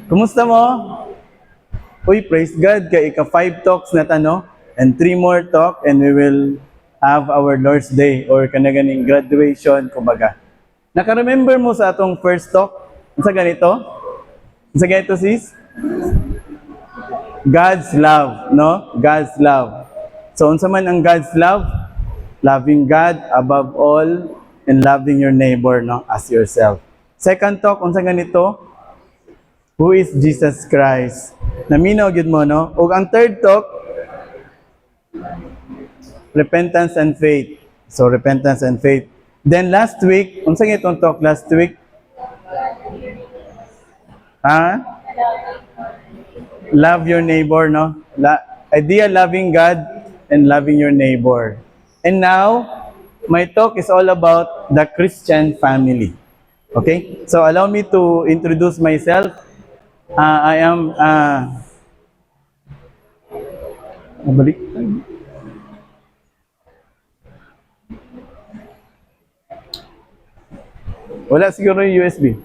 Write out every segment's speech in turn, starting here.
Kumusta mo? Uy, praise God, kay ika-5 talks na tano, and 3 more talk, and we will have our Lord's Day, or kanaganing graduation, kumbaga. Naka-remember mo sa atong first talk? Sa ganito? Sa ganito, sis? God's love, no? God's love. So, unsa man ang God's love? Loving God above all, and loving your neighbor, no? As yourself. Second talk, unsa ganito? Who is Jesus Christ? Naminaw gid mo, no? Ug ang third talk, repentance and faith. So repentance and faith. Then last week, unsa itong talk last week? Ha? Love your neighbor, no? Idea loving God and loving your neighbor. And now, my talk is all about the Christian family. Okay? So allow me to introduce myself. I am balik. Wala siguro yung USB.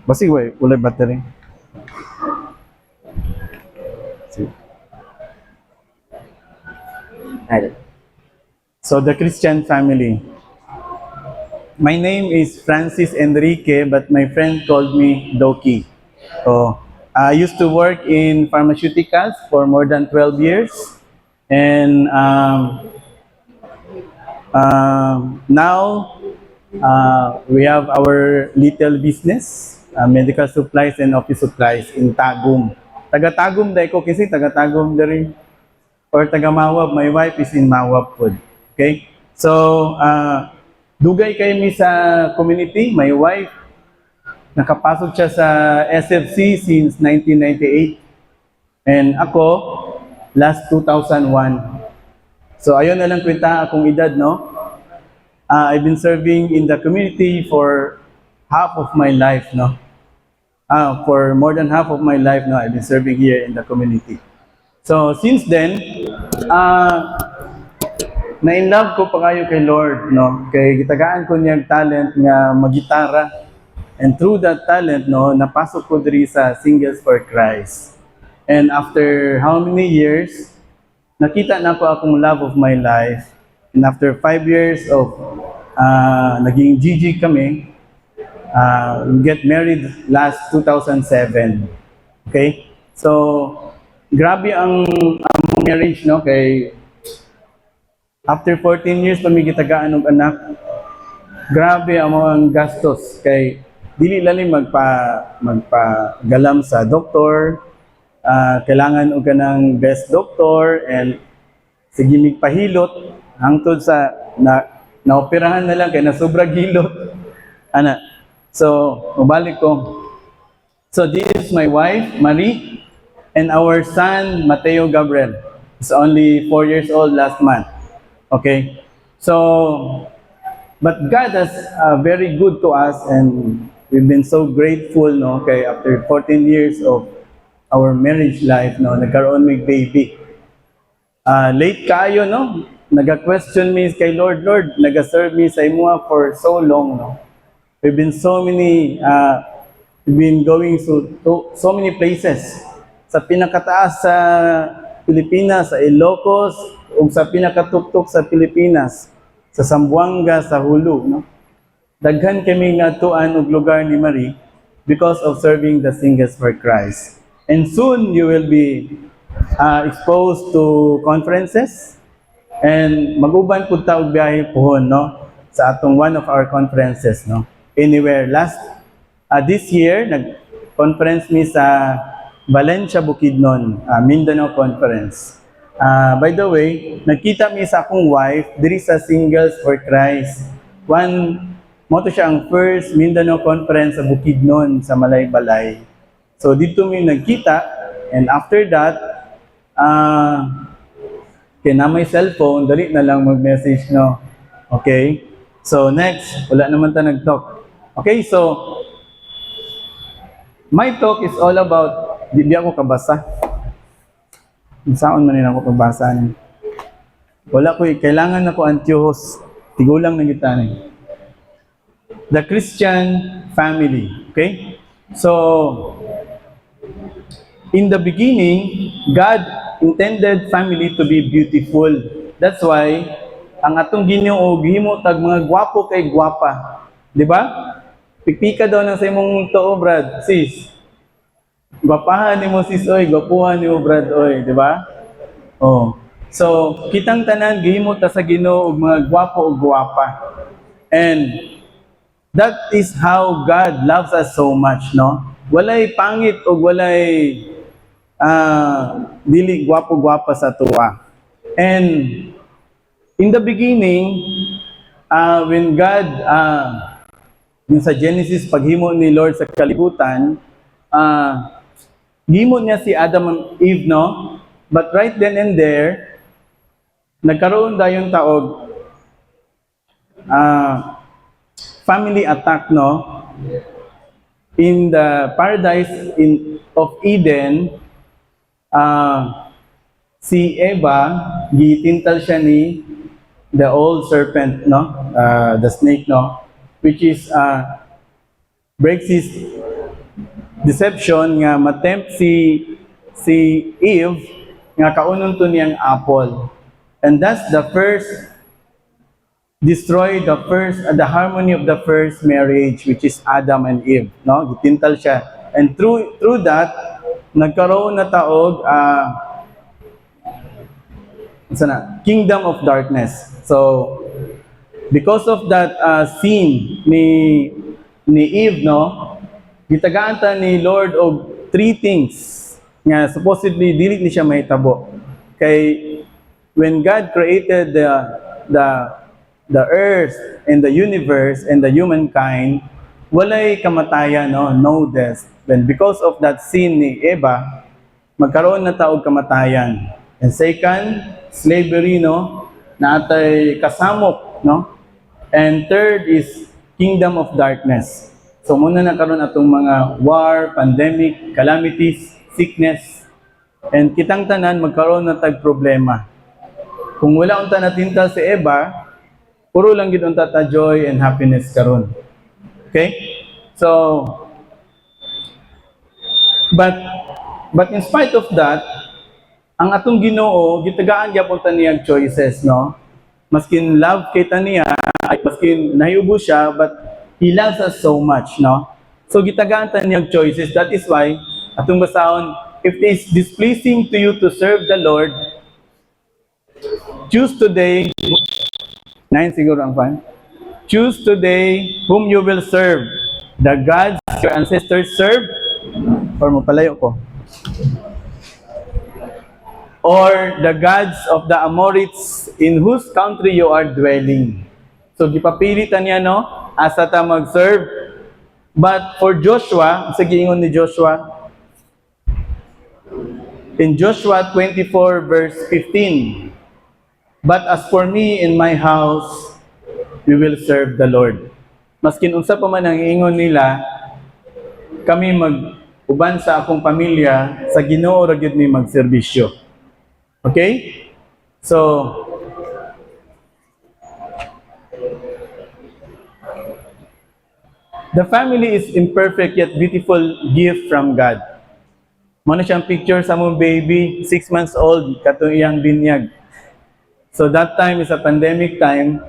Basig wala battery. So the Christian family. My name is Francis Enrique, but my friend called me Doki. So I used to work in pharmaceuticals for more than 12 years, and now we have our little business, medical supplies and office supplies in Tagum. Taga-Tagum dahil ko kasi taga-Tagum na rin. Or taga-Mawab, my wife is in Mawab food. Okay? So, dugay kayo mi sa community. My wife, nakapasok siya sa SFC since 1998. And ako, last 2001. So, ayun na lang kwenta akong edad, no? I've been serving in the community for half of my life, no? For more than half of my life, no, I've been serving here in the community. So, since then, na-inlove ko pa kayo kay Lord, no? Kay gitagaan ko niyang talent nga magitara. And through that talent, no, napasok ko diri sa Singles for Christ. And after how many years, nakita na ko akong love of my life. And after 5 years of naging GG kami, we get married last 2007. Okay? So, grabe ang marriage, no? Kay after 14 years pa may gitagaan og anak, grabe ang mga gastos kay dili lalim magpagalam sa doktor, kailangan og kanang best doctor, and sige migpahilot hangtod sa naoperahan na lang kay nasobra gilot ana. So mabalik ko. So this is my wife Marie, and our son Mateo Gabriel is only 4 years old last month. Okay, so but God has very good to us, and we've been so grateful, no? Kay after 14 years of our marriage life, no, nagkaroon may baby. Late kayo, no? Naga-question me kay Lord, naga-serve me sa imo for so long, no? We've been we've been going to so many places. Sa pinakataas sa Pilipinas, sa Ilocos, ug sa pinakatuktok sa Pilipinas, sa Zamboanga, sa Hulu, no? Daghan kami nga tuan og lugar ni Marie because of serving the Singles for Christ. And soon you will be exposed to conferences, and mag-uban pud ta og biyahe pohon, no? Sa atong one of our conferences, no? Anywhere this year nag-conference mi sa Valencia, Bukidnon, Mindanao Conference. By the way, nakita mi sa akong wife diri sa Singles for Christ. Mo to siya ang first Mindanao Conference sa Bukidnon sa Malaybalay. So dito mi nagkita, and after that, kaya na may cellphone, dali na lang mag-message, no? Okay? So next, wala naman ta nag-talk. Okay, so my talk is all about, di ako kabasa. Saan man nila ako kabasa niya. Wala ko kailangan na ko antiyohos. Tigulang na gitanin. The Christian family. Okay? So, in the beginning, God intended family to be beautiful. That's why, ang atong Ginoo gihimo tag mga gwapo kay gwapa. Di ba? Pikpika daw ng sa imong too, Brad, sis. Gwapahan ni mo, sis, oy. Gwapuhan ni mo, Brad, oy. Di ba? Oh. So, kitang tanan, gihimo ta sa Ginoo og mga gwapo o gwapa. And, that is how God loves us so much, no? Walay pangit o walay dili gwapo-gwapa sa tuwa. And in the beginning, when God, yung sa Genesis, paghimo ni Lord sa kalibutan, gihimo niya si Adam and Eve, no? But right then and there, nagkaroon dayon taog family attack, no? In the paradise of Eden, si Eva, gitintal siya ni the old serpent, no? The snake, no? Which is, breaks his deception nga matempt si Eve nga kaunon to niyang apple. And that's the first destroy the harmony of the first marriage, which is Adam and Eve, no? Gitintal siya. And through that, nagkaroon na taog kingdom of darkness. So because of that sin ni Eve, no? Gitagaan ta ni Lord og three things nga supposedly dili ni siya mahitabo. Kay when God created the earth and the universe and the humankind, walay kamatayan, no? No death. Then because of that sin ni Eva, magkaroon na taog kamatayan. And second, slavery, no? Na atay kasamok, no? And third is kingdom of darkness. So muna nakaroon atong mga war, pandemic, calamities, sickness, and kitang tanan magkaroon na tag problema. Kung wala unta natintal si Eva, puro lang gid unta ta joy and happiness karon. Okay? So, but in spite of that, ang atong Ginoo gitagaan gyapon ta niya choices, no? Maskin love kita niya, ay maskin nahiubo siya, but He loves us so much, no? So gitagaan ta niya choices. That is why atong basahon, if it is displeasing to you to serve the Lord, choose today. 9 siguro ang fine. Choose today whom you will serve. The gods your ancestors served, or mapalayo ko, or the gods of the Amorites in whose country you are dwelling. So gipapilitan niya, no? Asa ta mag-serve. But for Joshua, sa giingon ni Joshua, in Joshua 24 verse 15, but as for me and my house, we will serve the Lord. Maskin unsa pa man ang ingon nila, kami mag-uban sa akong pamilya, sa Ginoo ra gyud mi magserbisyo. Okay? So, the family is imperfect yet beautiful gift from God. Muna siyang picture sa mong baby, 6 months old, katong iyang binyag. So that time is a pandemic time.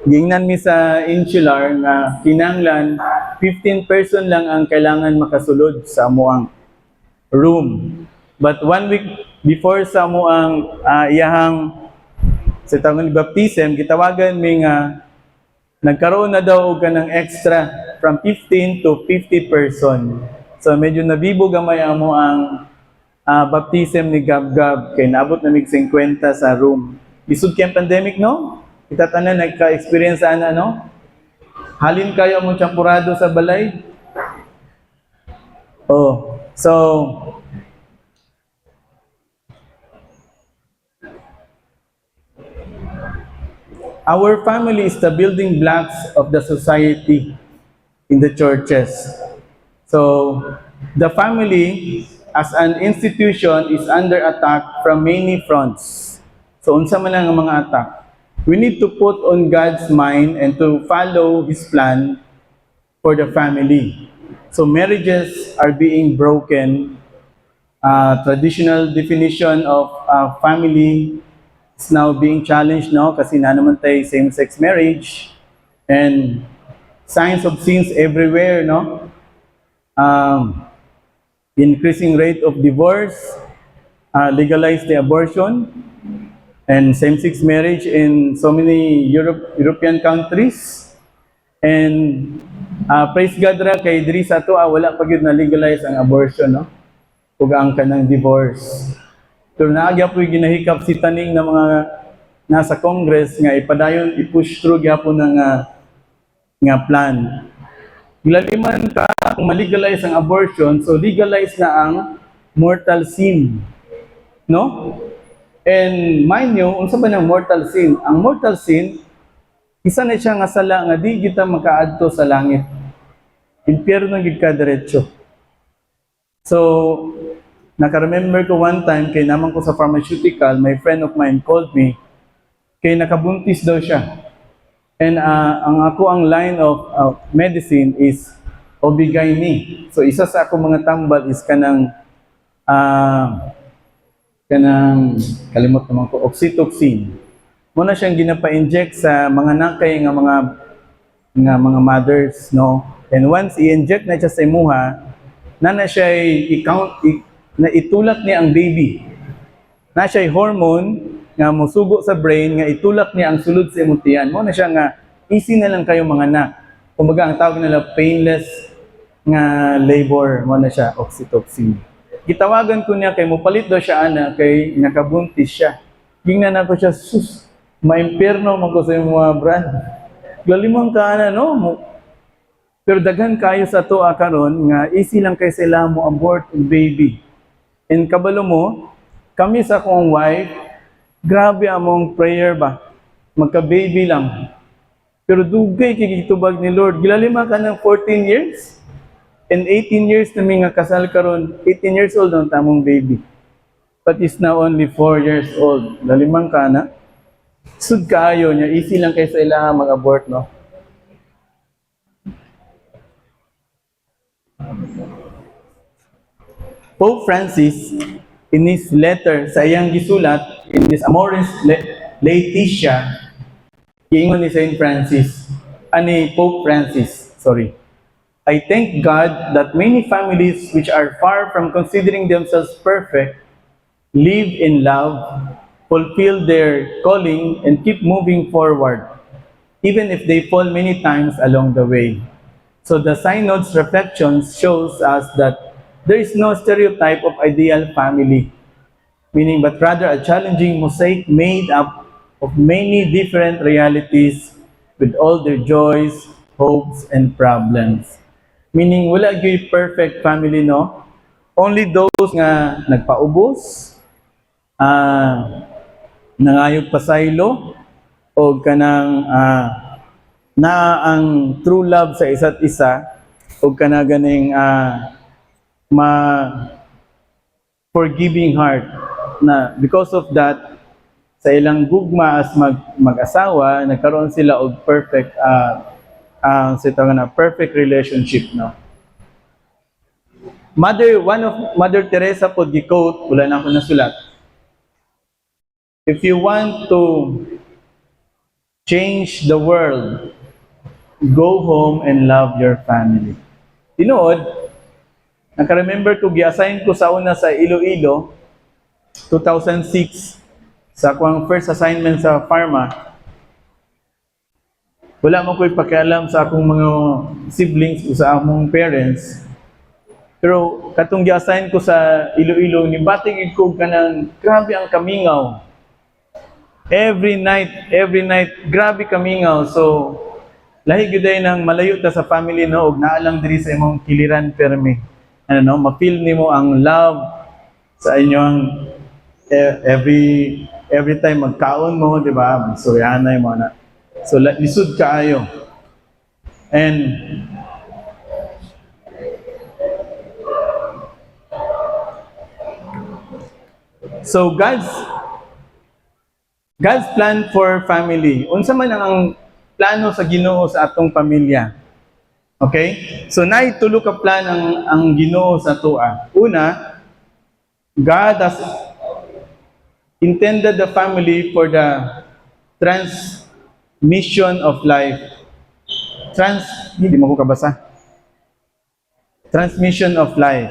Gingnan mi sa insular nga kinanglan 15 person lang ang kailangan makasulod sa amuang room. But 1 week before sa amuang iyahang sa tangon baptism, gitawagan mi nga nagkaroon na daw og kanang extra from 15 to 50 person. So medyo nabibo gamay amo ang baptism ni Gab-Gab kay naabot na mig 50 sa room. Bisud kay pandemic, no? Kita tanan nagka-experience ana, no? Halin kayo mo champurado sa balay. Oh, so our family is the building blocks of the society in the churches. So, the family as an institution is under attack from many fronts. So unsa man lang ang mga attack, we need to put on God's mind and to follow His plan for the family. So marriages are being broken. Traditional definition of family is now being challenged, no? Kasi na naman tayo same-sex marriage and signs of sins everywhere, no? Increasing rate of divorce, legalized the abortion, and same-sex marriage in so many European countries. And praise God ra kay diri sa ato wala pa gyud na legalize ang abortion, no? Ug ang kanang divorce. Pero naagya po ginahikap si taning na mga nasa Congress nga ipadayon i-push through gyapon nga plan. Gilaliman ka kung ma-legalize ang abortion, so legalize na ang mortal sin. No? And mind you, unsa ba ng mortal sin? Ang mortal sin, isa na siya nga sala nga di kita makaadto sa langit. Impyerno gid ka diretso. So, naka-remember ko one time, kay naman ko sa pharmaceutical, my friend of mine called me, kay nakabuntis daw siya. And ang line of medicine is OB-GYN. So, isa sa ako mga tambal is kalimot naman ko, oxytocin. Muna siyang ginapa-inject sa mga nakay nga mga mothers, no? And once i-inject na siya sa imuha, na siya na itulak niya ang baby. Na siya hormone nga musugo sa brain nga itulak niya ang sulod sa imong tiyan. Mo na siya nga easy na lang kayo mga anak. Kumbaga ang tawag nila painless nga labor, mo na siya oxytocin. Gitawagan ko niya kay mopalit daw siya ana kay nakabuntis siya. Gingnan ako siya, sus, maimpierno man ko sa imong brand. Lalimang ka ana no. Pero daghan kayo sa to karon nga easy lang kay sila mo abort ang baby. And kabalo mo, kami sa akong wife, grabe among prayer ba. Magka-baby lang. Pero dugay kikitubag ni Lord. Gilalima ka ng 14 years. And 18 years na nga kasal karon, 18 years old ang tamong baby. But is now only 4 years old. Lalimang ka na. Sud kaayo niya, easy lang kay sa ila mag-abort, no? Pope Francis, in his letter sa iyang gisulat, in this Amoris Laetitia, giingon ni Saint Francis, Pope Francis, I thank God that many families which are far from considering themselves perfect live in love, fulfill their calling, and keep moving forward, even if they fall many times along the way. So the Synod's reflections shows us that there is no stereotype of ideal family, meaning but rather a challenging mosaic made up of many different realities with all their joys, hopes, and problems. Meaning wala gyud perfect family, no? Only those nga nagpaubos, nangayog pasaylo, o kanang na ang true love sa isa't isa, o kana ganing forgiving heart na because of that sa ilang gugma as mag-asawa nagkaroon sila og perfect perfect relationship, no. Mother Teresa pod gi-quote, wala na ako nasulat, if you want to change the world, go home and love your family. Tinuod, naka-remember ko, gi-assign ko sa una sa Iloilo, 2006, sa akong first assignment sa pharma. Wala mo ko'y pakialam sa akong mga siblings o sa among parents. Pero katong gi-assign ko sa Iloilo, nibatig ko kanang grabe ang kamingaw. Every night, grabe kamingaw. So, lahi gyuday nang malayo ta sa family, no, og naalang diri sa imong kiliran permi. Ma-feel nimo ang love sa inyong every time magkaon mo, di ba? Magsuryanay mo na. So, lisod kaayo. And so God's plan for family. Unsa man ang plano sa Ginoo sa atong pamilya. Okay? So naitulo ka plan ang Ginoo sa atoa. Una, God has intended the family for the transmission of life. Hindi mo ko kabasa. Transmission of life.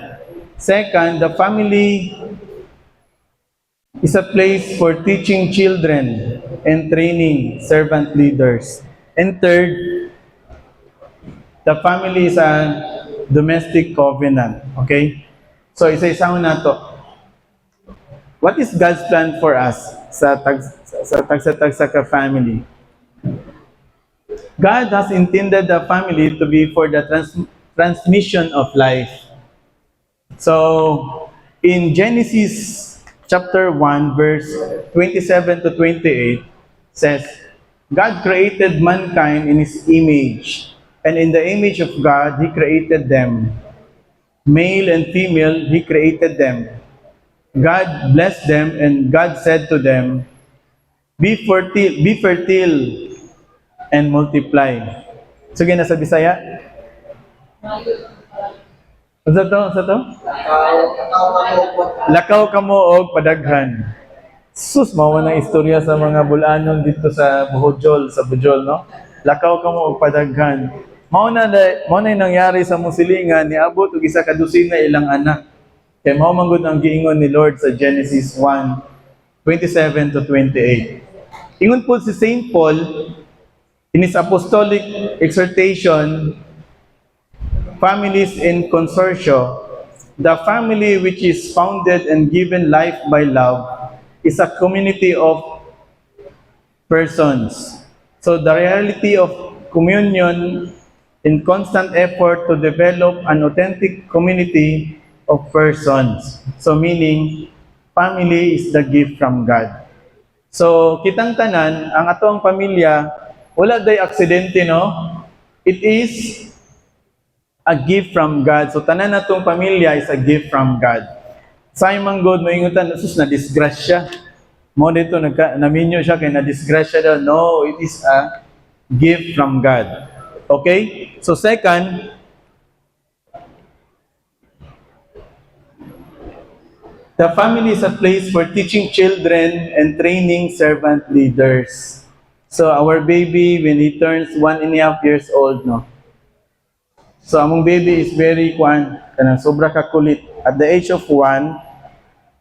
Second, the family is a place for teaching children and training servant leaders. And third, the family is a domestic covenant. Okay? So, isa-isaon na to. What is God's plan for us sa tagsa ka family? God has intended the family to be for the transmission of life. So, in Genesis chapter 1, verse 27 to 28, says, God created mankind in His image, and in the image of God, He created them. Male and female, He created them. God blessed them, and God said to them, be fertile and multiply. Sige na sa Bisaya. Sa to? Lakaw kamo og padaghan. Sus, mao na istorya sa mga bulanon dito sa Bohol, sa Bujol, no? Lakaw kamo og padaghan. Mao na nangyari sa musilingan niabot og isa ka dosina ilang anak. Kay mao man gud ang giingon ni Lord sa Genesis 1:27 to 28. Ingon po si Saint Paul in his apostolic exhortation, Families in Consortio, the family which is founded and given life by love is a community of persons. So the reality of communion in constant effort to develop an authentic community of persons. So meaning, family is the gift from God. So kitang tanan, ang atong pamilya, wala day aksidente, no? It is a gift from God. So tanan natong pamilya is a gift from God. Simon God, moingutan, sus na disgrasya. Mo dito naminyo siya kay na disgrasya daw. No, it is a gift from God. Okay? So second, the family is a place for teaching children and training servant leaders. So our baby, when he turns 1.5 years old, no? So among baby is very kanang sobra ka kulit. At the age of 1,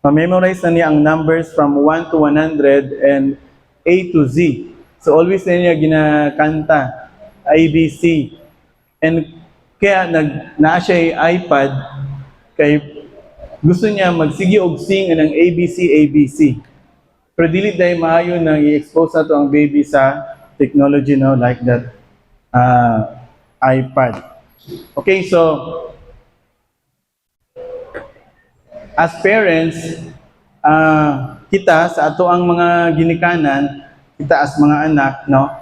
ma-memorize na niya ang numbers from 1 to 100 and A to Z. So always na niya ginakanta, ABC. And kaya naa siya iPad, kay gusto niya magsige og sing ng ABC. Pero dili dahil maayo na i-expose na to ang baby sa technology, no, like that iPad. Okay, so as parents, kita sa ato ang mga ginikanan, kita as mga anak, no,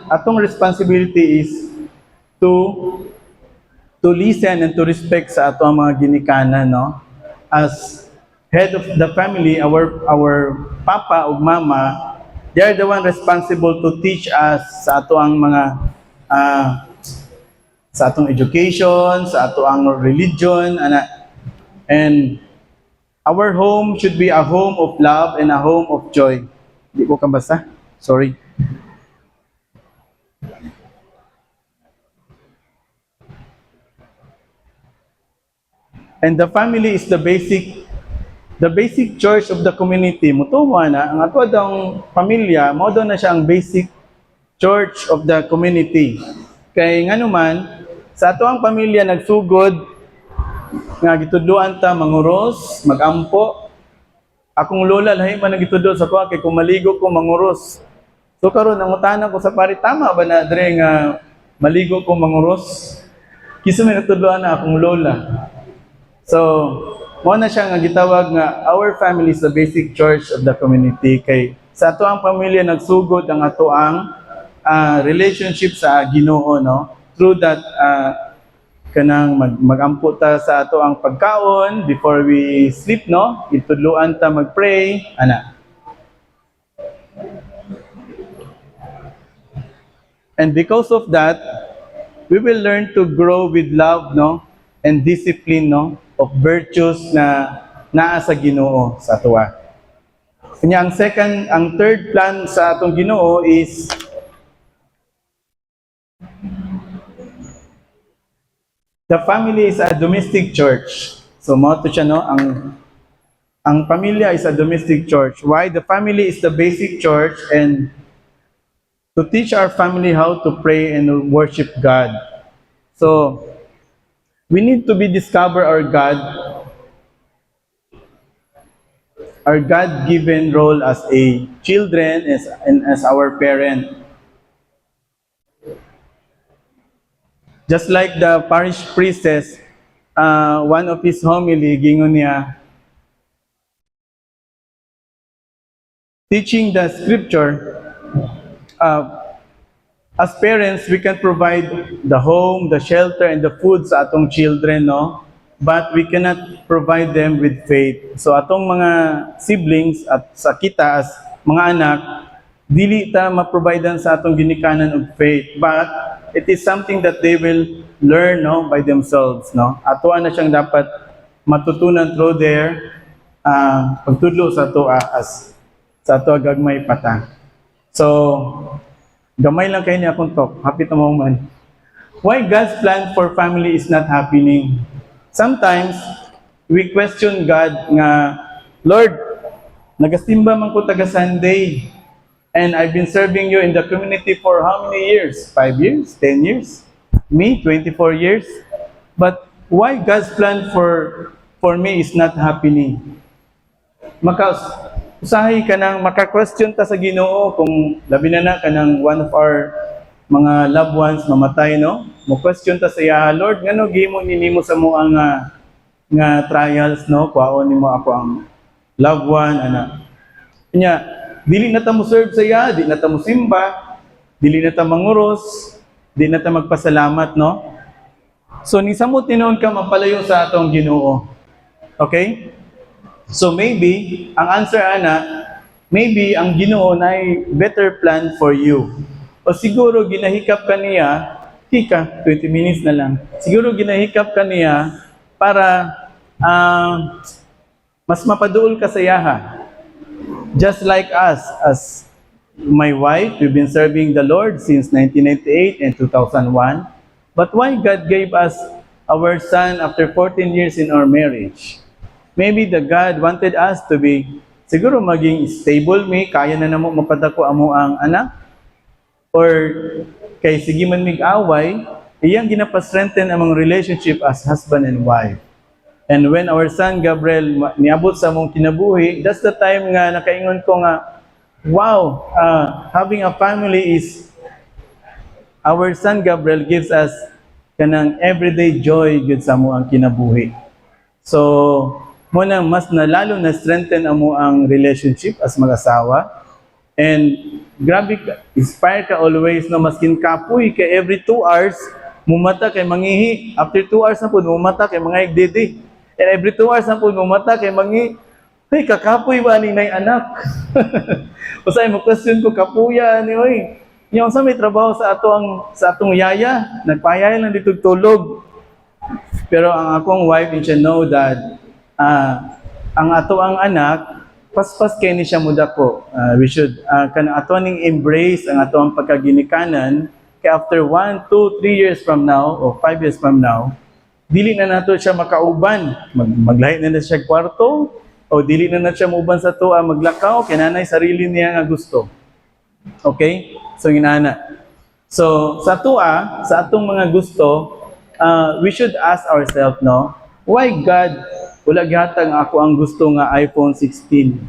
atong responsibility is to listen and to respect sa ato ang mga ginikanan, no, as head of the family, our papa o mama, they are the one responsible to teach us sa ato ang mga sa atong education, sa ato ang religion, and our home should be a home of love and a home of joy. Di ko kabasa. Sorry. And the family is the basic church of the community. Mutuwa na, ang ato daw pamilya, mao daw na siya ang basic church of the community. Kay nganuman, sa ato ang pamilya nagsugod, nga gitudloan ta manguros, magampo. Akong lola lahi man nagitudlo sa ko kay kung maligo ko manguros. So karon nangutana ko sa pari, tama ba na dre nga maligo ko manguros? Kisa may natudloan na akong lola. So, mo na siya nga gitawag nga our family is the basic church of the community. Kay sa ato ang pamilya nagsugod ang ato ang relationship sa Ginoo, no? Through that kanang magampo ta sa ato ang pagkaon before we sleep, no? Itudloan ta magpray ana. And because of that, we will learn to grow with love, no? And discipline, no? Of virtues na naa sa Ginoo sa atoa. Kanya ang third plan sa atong Ginoo is the family is a domestic church. So mo to siya, no? Ang pamilya is a domestic church. Why? The family is the basic church, and to teach our family how to pray and worship God. So we need to discover our God-given role as a children and as our parent. Just like the parish priestess, one of his homily, gingon niya, teaching the scripture, as parents, we can provide the home, the shelter, and the food sa atong children, no? But we cannot provide them with faith. So atong mga siblings at sa kita as mga anak, dili ta ma-providean sa atong ginikanan og faith. But it is something that they will learn, no, by themselves, no? Ato na siyang dapat matutunan through their pagtudlo sa ato as sa ato gagmay pata. So gamay lang kayo niya akong talk. Happy to moment. Why God's plan for family is not happening? Sometimes, we question God nga, Lord, nagasimba man ko taga Sunday, and I've been serving you in the community for how many years? 5 years? 10 years? Me, 24 years? But why God's plan for me is not happening? Usahay ka nang maka-question ta sa Ginoo kung labi na ka ng one of our mga loved ones mamatay, no? Mo-question ta sa iya, Lord, ngano gihimo ninimo sa mo ang nga trials, no? Kuhaon nimo ako ang loved one, ana. Kanya, dili na ta mo serve sa iya, di na ta mo simba, dili na ta manguros, di na ta magpasalamat, no? So ni samot tinuon ka mapalayo sa atong Ginoo. Okay? So maybe ang answer ana, maybe ang Ginoo nay better plan for you. O siguro ginahikap ka niya, 20 minutes na lang. Siguro ginahikap ka niya para mas mapaduol ka sa yaha. Just like us, as my wife, we've been serving the Lord since 1998 and 2001. But why God gave us our son after 14 years in our marriage? Maybe the God wanted us to be, siguro maging stable me, kaya na namo mapadako amo ang anak. Or kay sige man mig-away, iyang ginapa-strengthen among relationship as husband and wife. And when our son Gabriel niabot sa among kinabuhi, that's the time nga nakaingon ko nga, wow, having a family is, our son Gabriel gives us kanang everyday joy gud sa amo ang kinabuhi. So, mo nang mas nalalo na strengthen amo ang relationship as mag-asawa. And grabe ka, inspire ka always, no, maskin kapoy ka every 2 hours, mumata kay mangihi. After 2 hours na po, mumata kay mga igdidi. And every 2 hours na po, mumata kay mangihi. Hey, kakapoy ba ni nay anak? Usay mo question ko, kapuya ni oy. Yung sa may trabaho sa atong yaya, nagpayaya lang dito tulog. Pero ang akong wife, and she know that ang ato ang anak, paspas kay ni siya mudako. We should ato ning embrace ang ato ang pagkaginikanan kay after 1, 2, 3 years from now or 5 years from now, dili na nato siya makauban. Maglahi na siya kwarto o dili na siya muuban sa tuwa maglakaw kay nanay sarili niya nga gusto. Okay? So ginana. So sa tuwa, sa atong mga gusto, we should ask ourselves, no, why God wala gihatag ako ang gusto nga iPhone 16.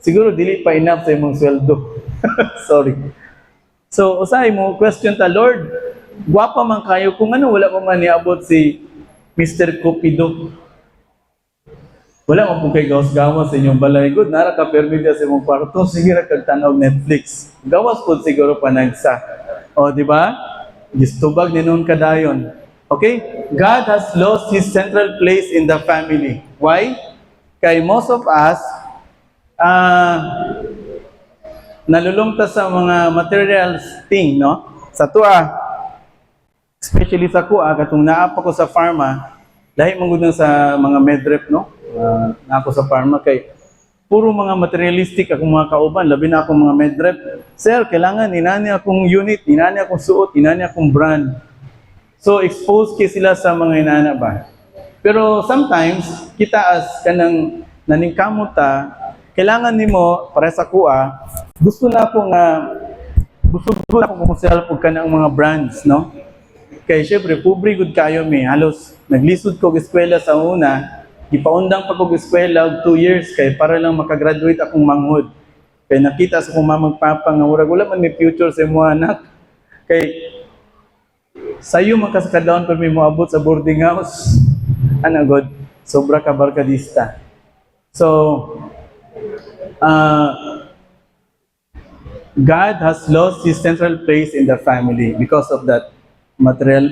Siguro dili pa enough sa imong sweldo. Sorry. So usahay mo question ta, Lord, gwapa man kayo kung ano wala pa man niabot si Mr. Cupido. Wala man po kay gawas-gawas sa inyong balay. Good, nara ka permida sa imong kwarto, sige ra kag tanaw Netflix. Gawas po siguro panagsa. O di ba? Gistubag ni noon kadayon. Okay? God has lost His central place in the family. Why? Kay most of us, nalulungta sa mga material thing, no? sa tuwa, especially sa kuha, katong naapa ko sa pharma, lahi mong sa mga medrep, no? Na ako sa pharma, kay puro mga materialistic akong mga kauban, labi na akong mga medrep. Sir, kailangan, inani akong unit, inani akong suot, inani akong brand. So, exposed kayo sila sa mga inana ba? Pero sometimes, kita as kanang naningkamuta, kailangan nimo para sa kuha, gusto na ako kung self og kanang mga brands, no? Kay syempre, pobre good kayo mi. Halos, naglisod ko eskwela sa una, ipaundang pa ko eskwela og 2 years kay para lang makagraduate akong manghod. Kay nakita sa akong mamagpapa nga murag wala man may future sa imong anak. Kay sayo makasakadlawan pa may moabot sa boarding house. Ana god, sobra ka barkadista. So, God has lost His central place in the family because of that material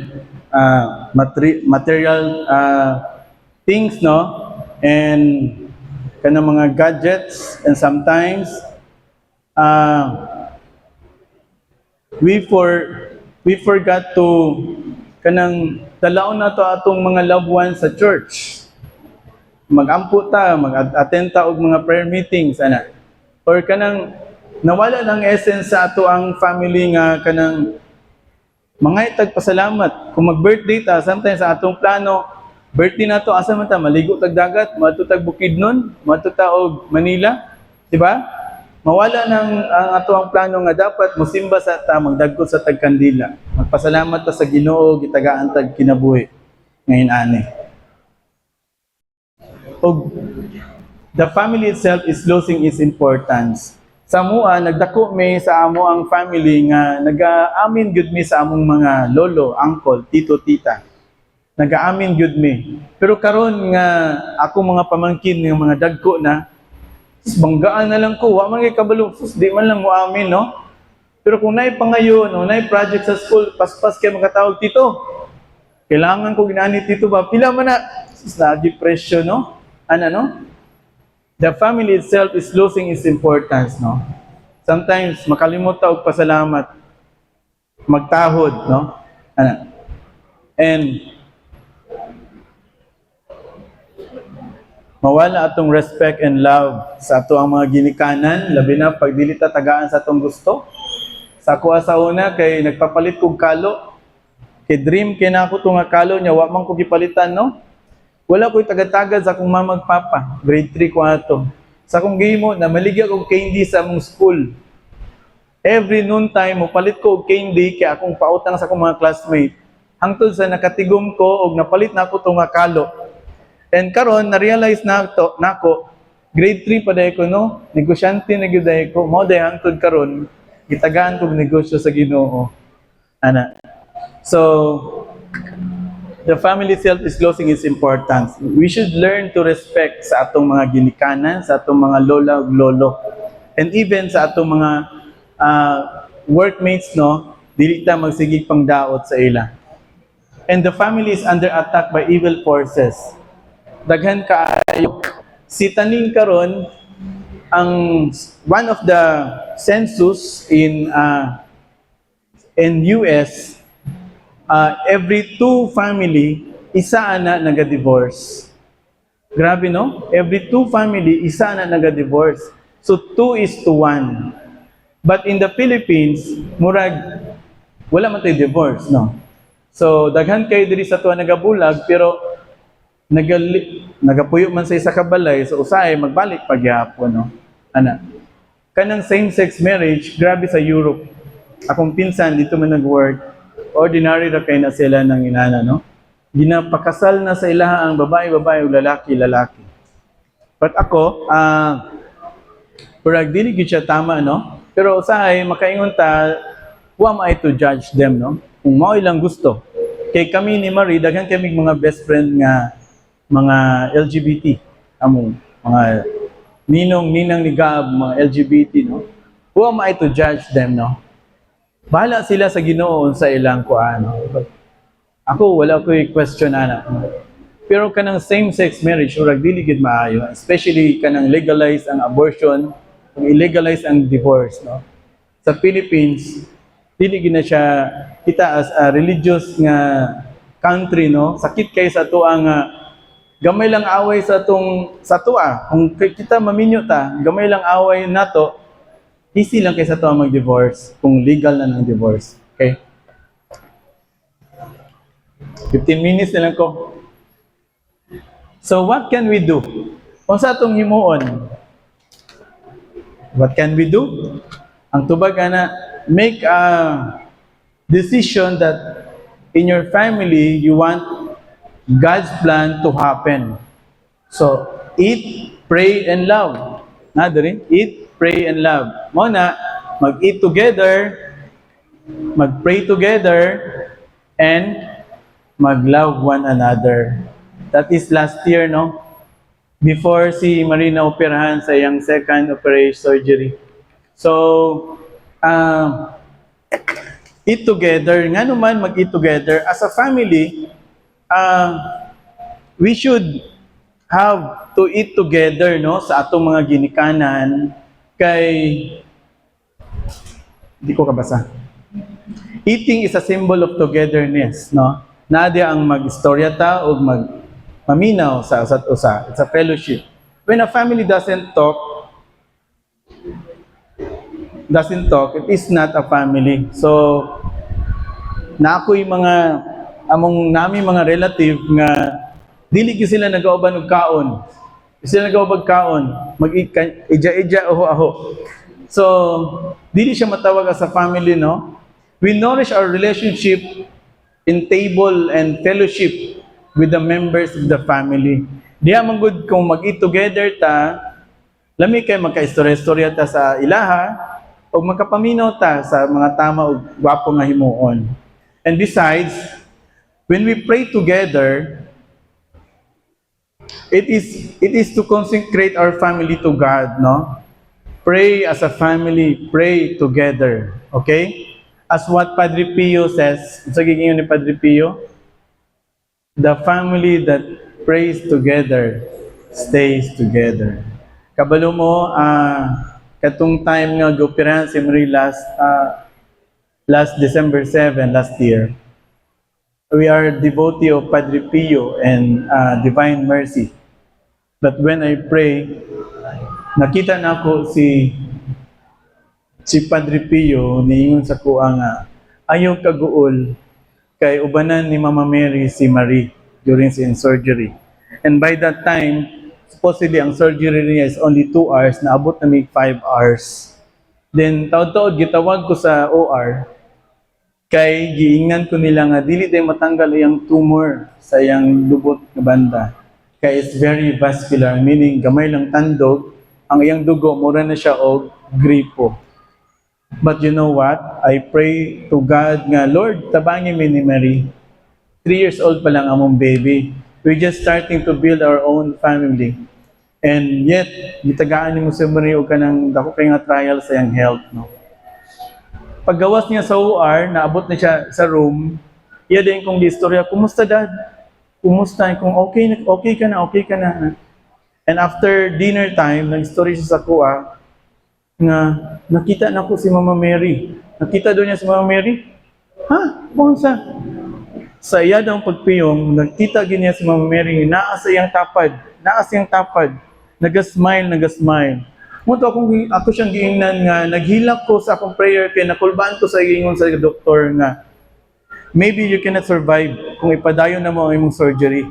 things, no? And kanang mga gadgets, and sometimes we forgot to kanang dalaon na to atong mga loved ones sa church. Mag-ampo ta, mag-attend ta og mga prayer meetings, ana. Or kanang nawala ng essence sa ato ang family nga kanang mga itagpasalamat. Kung mag-birthday ta, sometimes sa atong plano, birthday na to, asa man ta, maligo tag dagat, maadto tag Bukidnon, maadto ta og Manila, di ba? Mawala ng ang ato ang plano nga dapat musimba sa ta, magdagko sa tagkandila. Magpasalamat ta sa Ginoo, gitagaan tag kinabuhi. Ngayon ani. Og the family itself is losing its importance. Sa mua, nagdako mi sa amo ang family nga nag-aamin gyud mi sa among mga lolo, uncle, tito, tita. Nag-aamin gyud mi. Pero karon nga ako mga pamangkin nga mga dagko na, banggaan na lang ko, wa man kay kabalo, di man lang mo amin, no? Pero kung naay pangayon, no, naay project sa school, paspas kay makatawag tito. Kailangan ko ginani tito ba? Pila man na, lagi presyo, no? Ano, no? The family itself is losing its importance, no? Sometimes, makalimot ta og pasalamat, magtahod, no? Ano? And, mawala atong respect and love sa ato ang mga ginikanan, labi na pag dili ta tagaan sa atong gusto. Sa kuha sa una, kay nagpapalit kog kalo, kay dream kay na ako itong kalo niya, wa man ko gipalitan, no? Wala ko'y tagatagad sa akong mamagpapa. Grade 3 ko ato. Sa akong game na maligya kong candy sa among school. Every noon time, mupalit ko og candy kaya akong pautang sa akong mga classmate. Hangtod sa nakatigom ko og napalit na ako itong kalo. And karon na-realize na ako, grade 3 pa dahi ko, no? Negosyante na gyud dahi ko. Mao dahi hangtod karon, gitagaan kog negosyo sa Ginoo. Ana. So, the family itself is losing its importance. We should learn to respect sa atong mga ginikanan, sa atong mga lola ug lolo. And even sa atong mga workmates, no, dili ta magsigig pangdaot sa ila. And the family is under attack by evil forces. Daghan kaayo. Si taning karon ang one of the census in US, every 2 family, isa ana naga-divorce. Grabe, no? Every 2 family, isa ana naga-divorce. So 2:1. But in the Philippines, murag wala man tay divorce, no? So daghan kay diri sa tuwa nagabulag, pero nagapuyo man sa isa ka balay, so usahay magbalik pagyapon, no? Ana. Kanang same-sex marriage, grabe sa Europe. Akong pinsan dito man nag-work, ordinary ra kay na sila ng inana, no? Ginapakasal na sa ilaha ang babae ug lalaki. But ako, purag dili gyud siya tama, no? Pero usahay makaingon ta, wa may to judge them, no? Kung mao ilang gusto. Kay kami ni Marie, daghan kami mga best friend nga mga LGBT, among mga ninang ni Gab, mga LGBT, no? Wa may to judge them, no? Bahala sila sa Ginoo sa ilang kuano. Ako wala ko i-question ana. Pero kanang same-sex marriage urag dili gid maayo, especially kanang legalize ang abortion, kung illegalize ang divorce, no. Sa Philippines, dili gina siya kita as a religious nga country, no? Sakit kay sa to ang gamay lang away sa tong sa tuwa. Kung kita maminyo ta, gamay lang away nato, easy lang kay sa to ang mag-divorce kung legal na ng divorce. Okay? 15 minutes na lang ko. So what can we do? Kung sa atong himuon, what can we do? Ang tubag ana, make a decision that in your family you want God's plan to happen. So, eat, pray, and love. Na, dali? Eat, pray, and love. Muna, mag-eat together, mag-pray together, and mag-love one another. That is last year, no? Before si Marina operahan sa iyang second operation surgery. So, eat together. Nga naman mag-eat together. As a family, we should have to eat together, no, sa atong mga ginikanan kay di ko kabasa. Eating is a symbol of togetherness, no? Nadia ang mag-istorya ta o maminaw sa usa't usa. It's a fellowship. When a family doesn't talk, it is not a family. So, na ako'y mga among nami mga relative nga dili gyud sila nagauban og kaon. Sila nagauban kaon, mag-ija-ija aho-aho. So, dili siya matawag as a family, no? We nourish our relationship in table and fellowship with the members of the family. Diha man gud kung mag-eat together ta, lami kay magka-istorya-istorya ta sa ilaha o magkapaminaw ta sa mga tama ug gwapo nga himuon. And besides, when we pray together, it is to consecrate our family to God, no? Pray as a family, pray together, okay? As what Padre Pio says, sa gigingon ni Padre Pio, the family that prays together stays together. Kabalo mo, katong time nga goperahan si Marie last December 7 last year. We are devotee of Padre Pio and Divine Mercy. But when I pray, nakita na ako si Padre Pio niingon sa kuha nga ayaw kaguol kay ubanan ni Mama Mary si Marie during sa surgery. And by that time, supposedly ang surgery niya is only 2 hours, naabot na may 5 hours. Then taod-taod gitawag ko sa OR kay giingnan ko nila nga dili day matanggal iyang tumor sa iyang lubot nga banda. Kay it's very vascular, meaning gamay lang tandog, ang iyang dugo mura na siya og gripo. But you know what? I pray to God nga, Lord, tabangin mi ni Mary. 3 years old pa lang among baby. We're just starting to build our own family. And yet, gitagaan ni mo si Mary o kanang dako kay nga trial sa iyang health, no? Paggawas niya sa OR, naabot na siya sa room, iya din kong istorya, kumusta dad? Kumusta? Kung okay ka na. And after dinner time, nag-story siya sa kuha, nga nakita na ko si Mama Mary. Nakita doon niya si Mama Mary? Ha? Kung sa iya daw pagpiyong, nakita niya si Mama Mary, naa sa iyang tapad. Naga-smile. Muto ako siyang giingnan nga, naghilak ko sa akong prayer kay nakulbaan ko sa ingon sa doktor nga, maybe you cannot survive kung ipadayon na mo ang imong surgery.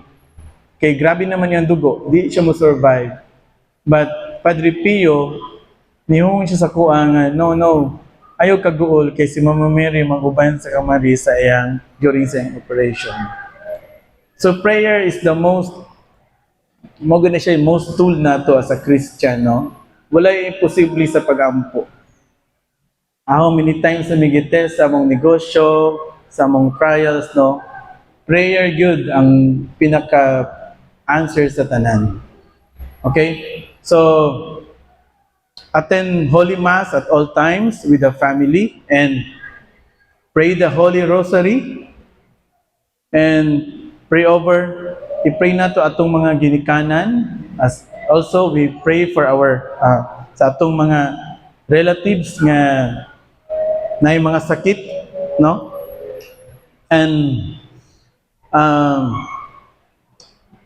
Kay grabe naman yung dugo, di siya mo survive. But Padre Pio, nihong siya sa kuha nga, no, ayaw kaguol kay si Mama Mary mag-uban sa kamari sa iyang during sa iyang operation. So prayer is the most tool na to as a Christian, no? Wala yung imposible sa pag-ampo. How many times na migitest sa mong negosyo, sa mong trials, no? Prayer good ang pinaka-answer sa tanan. Okay? So, attend Holy Mass at all times with the family and pray the Holy Rosary and i-pray na to atong mga ginikanan. As also, we pray for our sa atong mga relatives nga na mga sakit no? And um,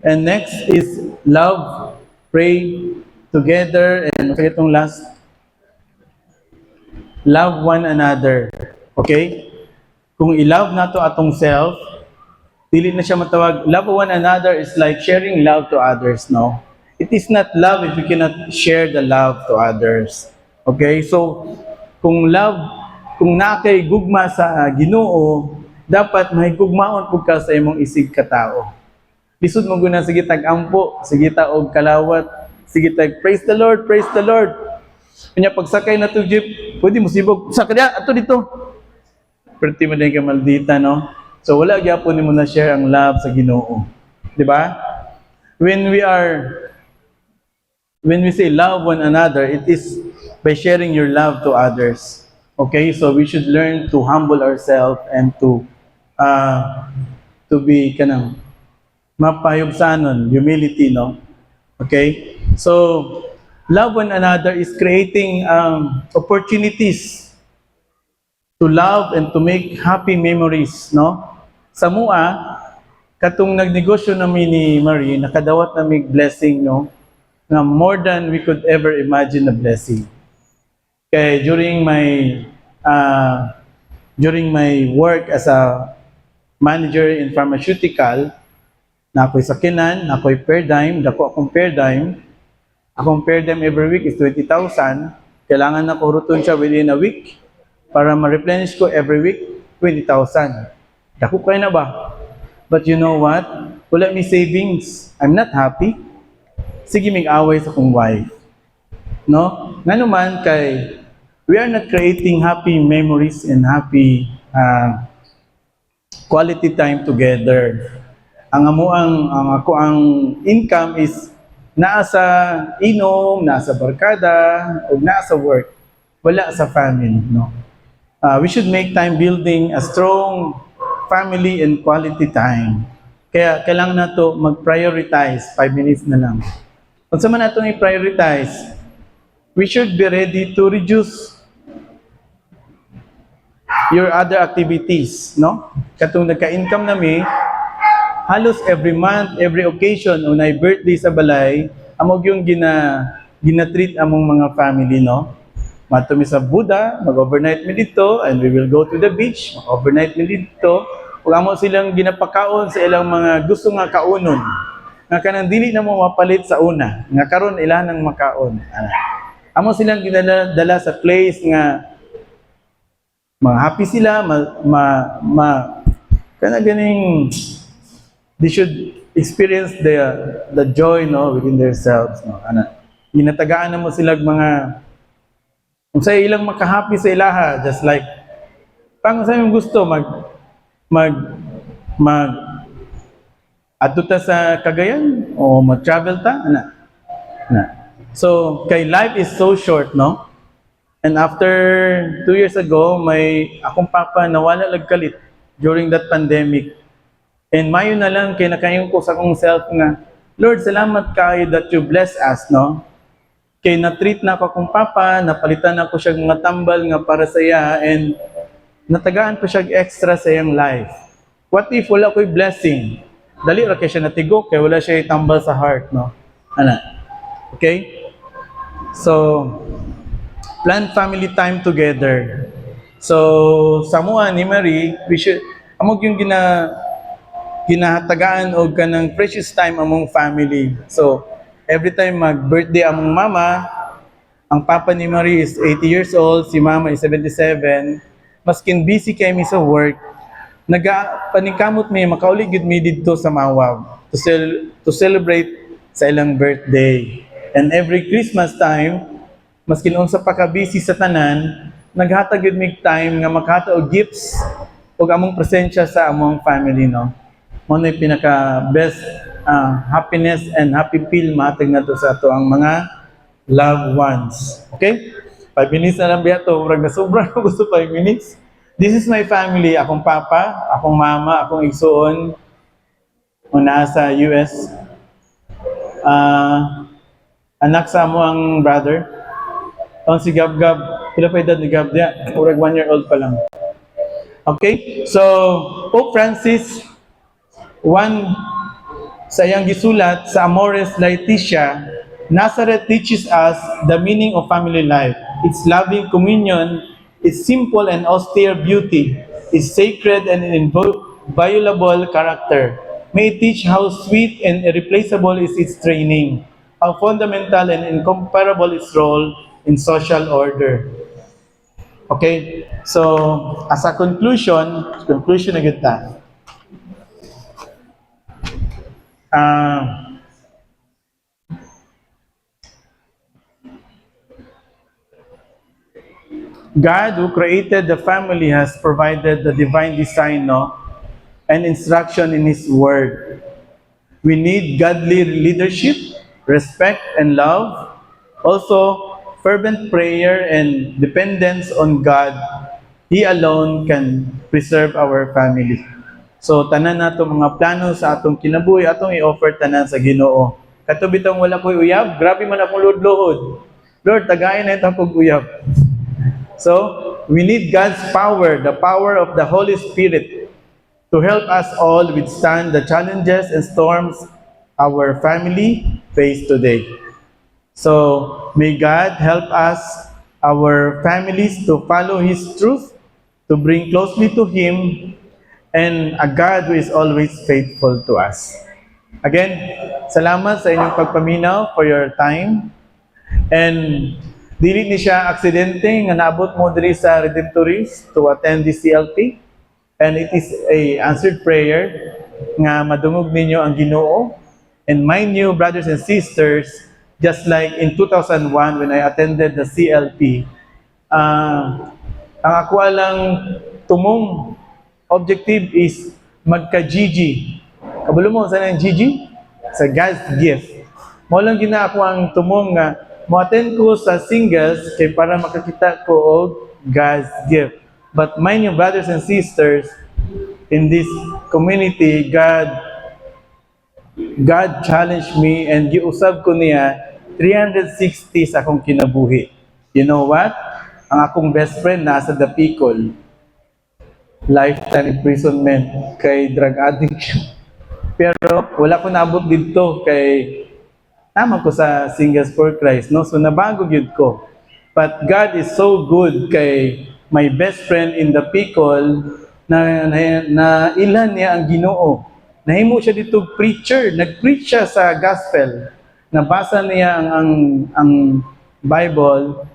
and next is love, pray together, and okay, itong last, love one another. Okay? Kung i-love nato atong self, dili na siya matawag. Love one another is like sharing love to others, no? It is not love if you cannot share the love to others. Okay? So, kung love, kung nakay gugma sa Ginoo, dapat may gugmaon pud ka sa imong isig ka tao. Lisod mo guna sige tag-ampo, sige ta og kalawat, sige tag praise the Lord, praise the Lord. Kanya pagsakay na to jeep, pwede mo sibog, sakay ato dito. Perti mo din ka maldita, no? So wala gyapon nimo na share ang love sa Ginoo. Di ba? When we say love one another, it is by sharing your love to others. Okay? So we should learn to humble ourselves and to be kanang mapayugsanon, humility, no? Okay? So love one another is creating opportunities to love and to make happy memories, no? Sa mua, katong nagnegosyo namin ni Marie, nakadawat na may blessing, no? Na more than we could ever imagine a blessing. Kaya during my work as a manager in pharmaceutical, na ako'y sakinan, na ako'y paradigm, dako akong paradigm. Akong paradigm every week is 20,000. Kailangan na ko ruton siya within a week para ma-replenish ko every week 20,000. Dako kayo na ba? But you know what? Wala may savings. I'm not happy. Sige mig-away sa kong wife. No? Nga naman kay we are not creating happy memories and happy quality time together. Ang ako ang income is naa sa inom, naa sa barkada, o naa sa work. Wala sa family, no? We should make time building a strong family and quality time. Kaya kailangan na to mag-prioritize, 5 minutes na lang. Kung saan man natin i-prioritize, we should be ready to reduce your other activities, no? Katong nagka-income nami, halos every month, every occasion, unay birthday sa balay, amog yung gina-treat among mga family, no? Mato mi sa Buddha, mag-overnight mi dito, and we will go to the beach, mag-overnight mi dito. Ug amo silang ginapakaon sa ilang mga gusto nga kaunon. Nga kanang dili na mo mapalit sa una, nga karon ilang nang makaon. Amo silang ginadala sa place nga mga happy sila, kana ganing they should experience the joy, no, within themselves, no. Ginatagaan na mo sila mga kung sa ilang makahappy sa ilaha, just like pang sa imong gusto adto ta sa Cagayan o mag-travel ta ana. So kay life is so short, no? And after 2 years ago, may akong papa nawala lagkalit during that pandemic. And mayo na lang kay nakayon ko sa akong self nga, Lord, salamat kayo that you bless us, no? Kay na-treat na ako akong papa, napalitan na ko siya mga tambal nga para sa iya, and natagaan pa siya extra sa iyang life. What if wala ko'y blessing? Dali ra kay siya natigok, kay wala siya itambal sa heart, no? Okay? So, plan family time together. So, sa mua ni Marie, we should, amog yung ginahatagaan o kanang precious time among family. So, every time mag-birthday among mama, ang papa ni Marie is 80 years old, si mama is 77. Maskin busy kami sa work, paningkamot mi, makaulig yun mi dito sa Mawag to celebrate sa ilang birthday. And every Christmas time, maskin unsa pa ka busy sa tanan, naghatag yun mi time nga makahata og gifts o among presensya sa among family, no? Mo na pinaka best happiness and happy feel matag na to sa ato ang mga loved ones. Okay? 5 minutes na lang biya to. Murag na sobrang gusto 5 minutes. This is my family. Akong papa, akong mama, akong igsoon. Una sa US. Anak sa mo ang brother. Si Gab-Gab. Pila pa edad ni Gab diya? Murag 1 year old pa lang. Okay? So, Pope Francis, one sa iyang gisulat sa Amores Laetitia, Nazareth teaches us the meaning of family life, its loving communion, its simple and austere beauty, its sacred and inviolable character. May it teach how sweet and irreplaceable is its training, how fundamental and incomparable its role in social order. Okay? So, as a conclusion na kita. Ah, God who created the family has provided the divine design, no, and instruction in His Word. We need godly leadership, respect and love, also fervent prayer and dependence on God. He alone can preserve our family. So tanan nato mga plano sa atong kinabuhi atong i-offer tanan sa Ginoo. Kato bitong wala ko'y uyab, grabe man akong luhod-luhod. Lord, tagayin na itong kong uyab. So, we need God's power, the power of the Holy Spirit, to help us all withstand the challenges and storms our family face today. So, may God help us, our families, to follow His truth, to bring closely to Him, and a God who is always faithful to us. Again, salamat sa inyong pagpaminaw for your time. And dili ni siya aksidente nga naabot mo diri sa Redemptoris to attend the CLP. And it is a answered prayer nga madungog ninyo ang Ginoo. And mind you, brothers and sisters, just like in 2001 when I attended the CLP, ang ako lang tumong objective is magka-GG. Kabalo mo, saan ang GG? Sa God's gift. Mo lang gina ako ang tumong nga mo-attend ko sa singles kay para makakita ko og God's gift. But mind you, brothers and sisters, in this community, God challenged me and giusab ko niya 360 sa akong kinabuhi. You know what? Ang akong best friend nasa Dapicol. Lifetime imprisonment kay drug addict. Pero wala ko naabot dito kay tama ko sa Singles for Christ, no? So nabago yun ko. But God is so good kay my best friend in the Picol na ilan niya ang Ginoo. Nahimo siya dito preacher, nag-preach siya sa gospel. Nabasa niya ang Bible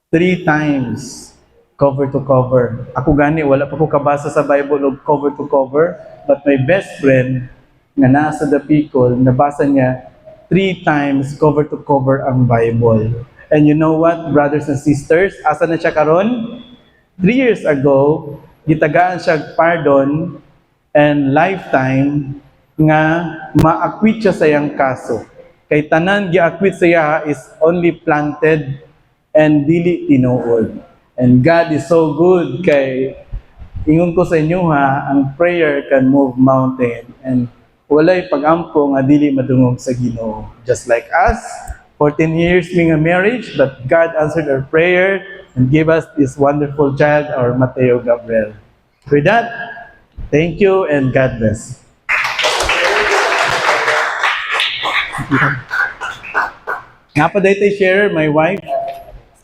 3 times cover to cover. Ako gani wala pa ko kabasa sa Bible og cover to cover, but my best friend nga nasa the Picol, nabasa niya 3 times cover to cover ang Bible. And you know what, brothers and sisters? Asa na siya karon? 3 years ago, gitagaan siya pardon and lifetime nga ma-acquit siya sa iyang kaso. Kay tanan gi-acquit siya is only planted and dili tinuod. And God is so good kay ingon ko sa inyo ha, ang prayer can move mountain and walay pag-ampo nga dili madungog sa Ginoo. Just like us, 14 years being a marriage, but God answered our prayer and gave us this wonderful child, our Mateo Gabriel. With that, thank you and God bless. Nga pa dahil share, my wife.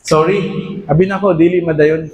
Sorry, abin ako, dili madayon.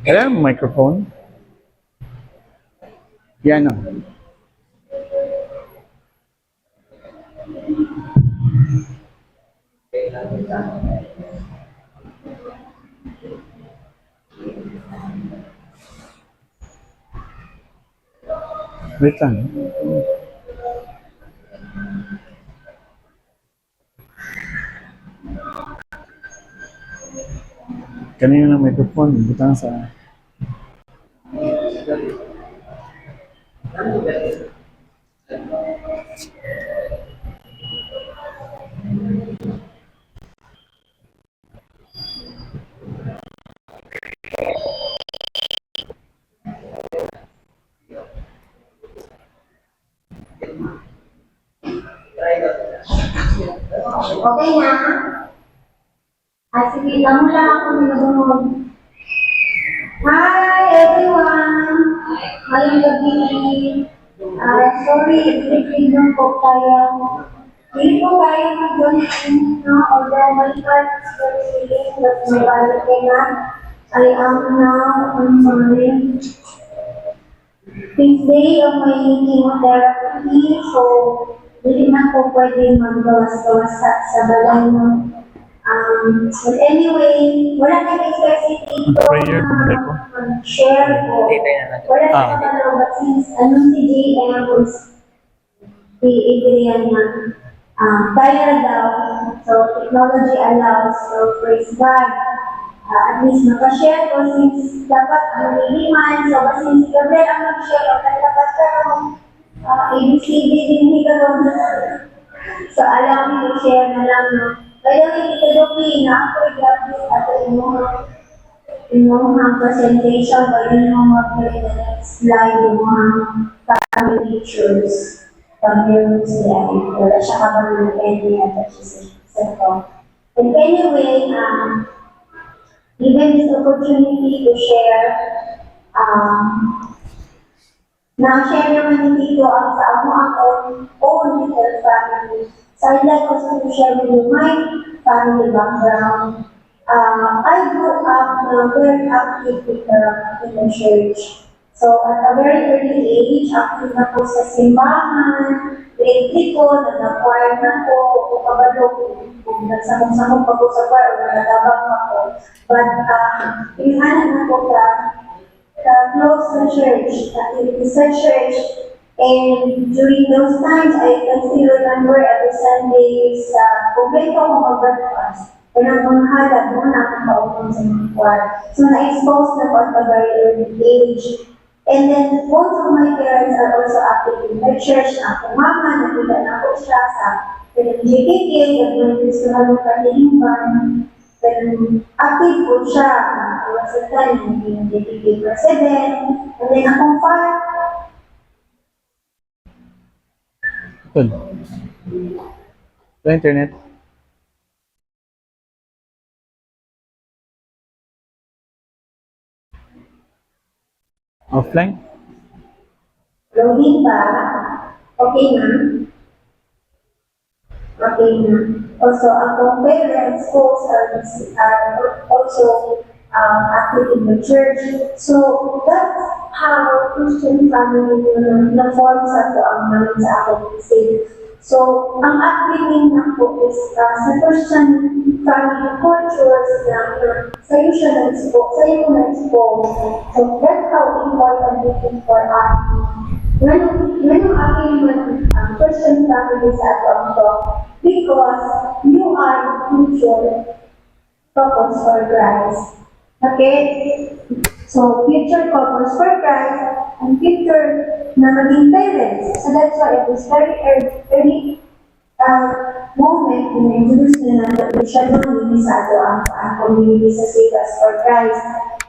Kailan ang microphone? Yan o. Wait lang. Kanina ng microphone, butang sa... Okay na? Sige, tamo lang ako sinabunod. Hi everyone! Ngayong gabi, sorry, briefly doon po tayo. Hindi po tayo mag-join no? Although my heart is very feeling that my body na. I am now on my 5th day of my chemotherapy, so hindi na po pwede maggawas-gawas sa balay mo. But anyway, wala na specific dito Prayer po na ko. share ko. Wala na kapalaw, but since anong si JM was si Adrian na kaya daw, so technology allows, so praise God. At least makashare ko since dapat ang niliman, so since Gabriel ang mag-share, at dapat ka ABCD din ni Garon. So alam mo, share na lang no. Kaya ito doon na ako i-graphic at yung presentation o yung mag-play the next slide yung mga family pictures from your slide. Wala siya ka bang nag-ending at ito. And anyway, given this opportunity to share, na-share naman dito ang sa own little family. So I'd like also to share with you my family background. I grew up very active in the church. So at a very early age, active na po sa simbahan, grade 3 ko, nag-acquire na po, kabalo, kung nagsakong-sakong pa po sa choir, o nagabang ako. But yung na po close to church, activities sa church. And during those times, I can still remember every Sunday sa kumpleto ko mag-breakfast. Kaya nang halag mo na akong maupong sa mga choir. So na-expose na po at a very early age. And then both of my parents are also active in the church. Ako mama, nakita na ako siya sa PGKK, Adventist ng Kalihimban. Active po siya. Sa time, yung PGKK president. And then akong Good. Sa internet. Offline? Loading ba? Okay na? Okay na. Also, akong parents both are also active in the church. So, that's how Christian family na-form sa ako ang namin sa akong faith. So, ang upbringing na po is sa Christian family cultures na sa'yo siya na-expose, sa'yo ko na-expose. So, that's how important it is for us. Yan ang aking Christian family sa akong to. Because you are the future couples for Christ. Okay? So, future couples for Christ and future na maging parents. So, that's why it was very early moment in introduce na natin siya nung sa ang community sa Savers for Christ.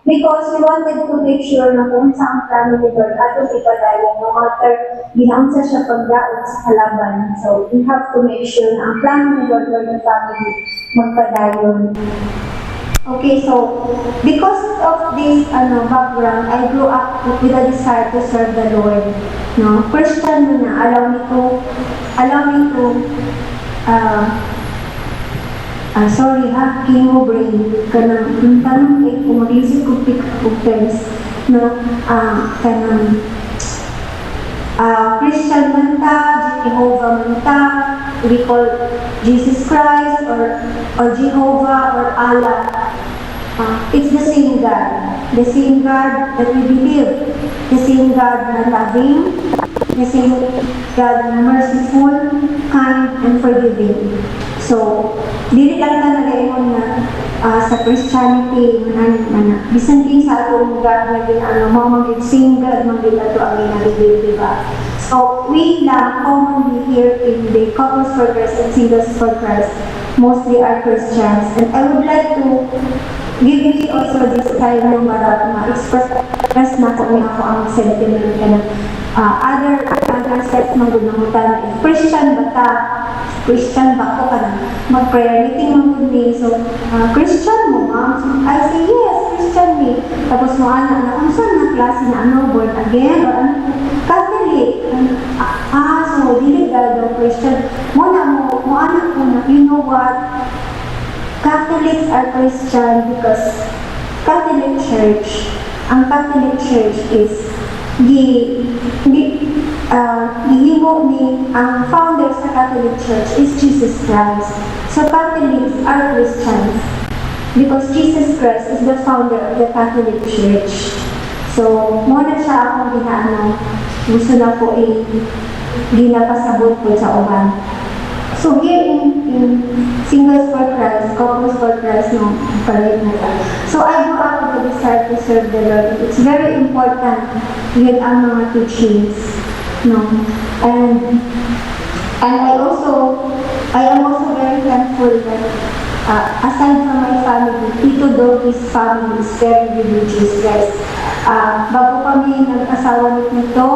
Because we wanted to make sure na kung saan family God atong ipadayon no matter bilang sa siya pagdaon sa kalaban. So, we have to make sure na ang plan ni God for the family magpadayon. Okay, so because of this background, I grew up with a desire to serve the Lord. No, Christian na allow me to sorry ha, chemo brain kanang tanong kay kung mag-isip ko pick up terms no kanang Christian man ta, Jehovah man ta, we call Jesus Christ or Jehovah or Allah. It's the same God that we believe, the same God na loving, the same God na merciful, kind, and forgiving. So, dili lang talaga yun na sa Christianity, bisan din sa atong God na mga mag-sing God, mag-ito ang ginagigil, diba? So, we lang commonly here in the couples for Christ and singles for Christ, mostly are Christians. And I would like to give me also this time ng ma-express na ko niya ako ang sentiment na other set ng gunamutan. Christian ba ka? Christian ba ko ka na? Mag-prayer meeting mo good me. So, Christian mo, ma'am? So, I say, yes, Christian me. Tapos mo, anak na, kung saan na klase na ano, born again, or ano, Catholic. So, dili daw Christian. Mo, anak ko na, you know what? Catholics are Christian because Catholic Church, ang Catholic Church is gihimo ni ang founder sa Catholic Church is Jesus Christ. So Catholics are Christians because Jesus Christ is the founder of the Catholic Church. So, muna siya akong ginaano, gusto na po ginapasabot po sa uban. So here in Singles for Christ, Couples for Christ, no, palit na ta. So I go out of the desire to serve the Lord. It's very important yun ang mga teachings, no. And I am also very thankful that aside from my family, Tito Doki's family is very religious, guys. Bago kami nag-asawa nito,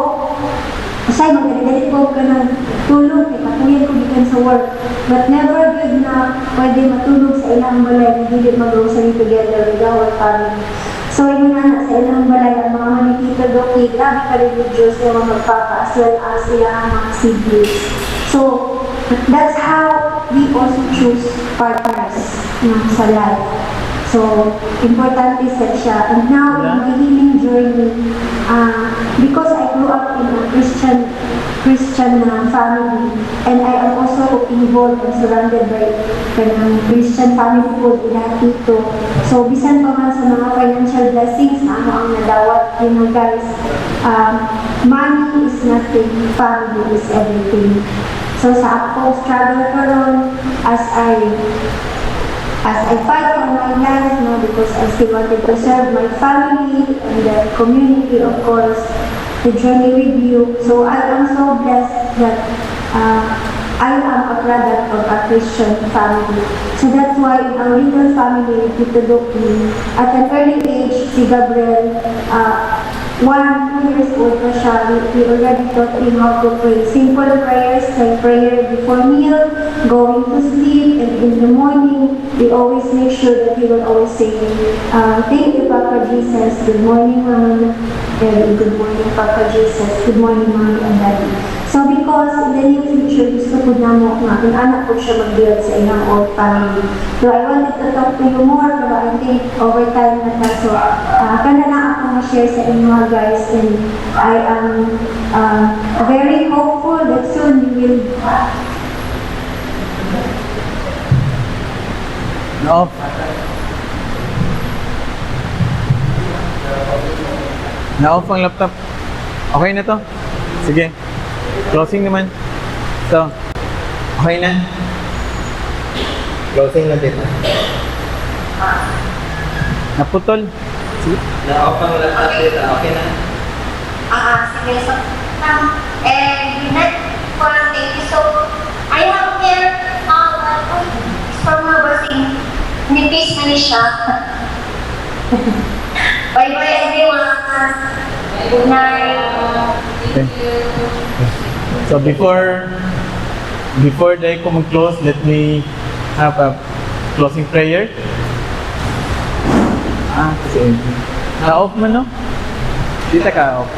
aside magdadali ko ka ng tulog, katuyan ko gikan sa work. But never good na pwede matulog sa ilang balay, hindi mag-grocery together with our family. So, yun na sa ilang balay, ang mga manitito doki, grabe ka religious na mga magpapa as well as ilang mga siblings. So, that's how we also choose partners sa life. So, importante siya. And now, in my healing journey, because I grew up in a Christian family, and I am also involved and surrounded by Christian family po dito. So, bisan pa man sa mga financial blessings na ako ang nadawat, guys, money is nothing, family is everything. So, sa ako, struggle ko ron as I fight for my life, because I still wanted to serve my family and the community, of course, the journey with you. So I am so blessed that I am a product of a Christian family. So that's why in our little family, Tito Doki, at an early age, si Gabriel, 2 years old na siya, we already taught him how to pray. Simple prayers like prayer before meal, going to sleep, and in the morning, we always make sure that he will always say, thank you, Papa Jesus. Good morning, Mama. Good morning, Papa Jesus. Good morning, Mommy and Daddy. So because in the near future, gusto ko na mo nga, yung anak ko siya mag-build sa ilang old family. So I wanted to talk to you more, pero I think over time na ta. So, kaya na ako ma-share sa inyo mga guys, and I am very hopeful that soon you will Na-off. Na-off ang laptop. Okay na to? Sige. Closing naman. So, okay na? Closing na dito. Naputol. Sige. Na-off ang laptop dito. Okay na? Sige, so, and next one, thank you. So, I have here, from my blessing, nipis na siya. Bye-bye everyone. Good night. Okay. So before day ko mag-close, let me have a closing prayer. Kasi na-off mo, no? Dito ka off.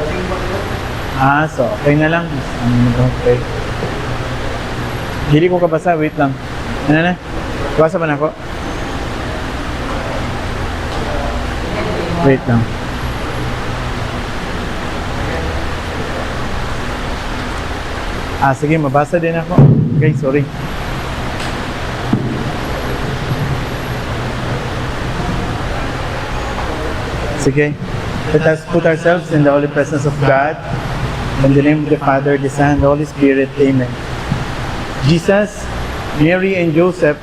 So okay na lang. Okay. Hindi ko kabasa, wait lang. Ano na? Basa ba na ako? Wait lang. Sige, mabasa din ako. Okay, sorry. Sige. Let us put ourselves in the holy presence of God. In the name of the Father, the Son, and the Holy Spirit. Amen. Jesus, Mary, and Joseph,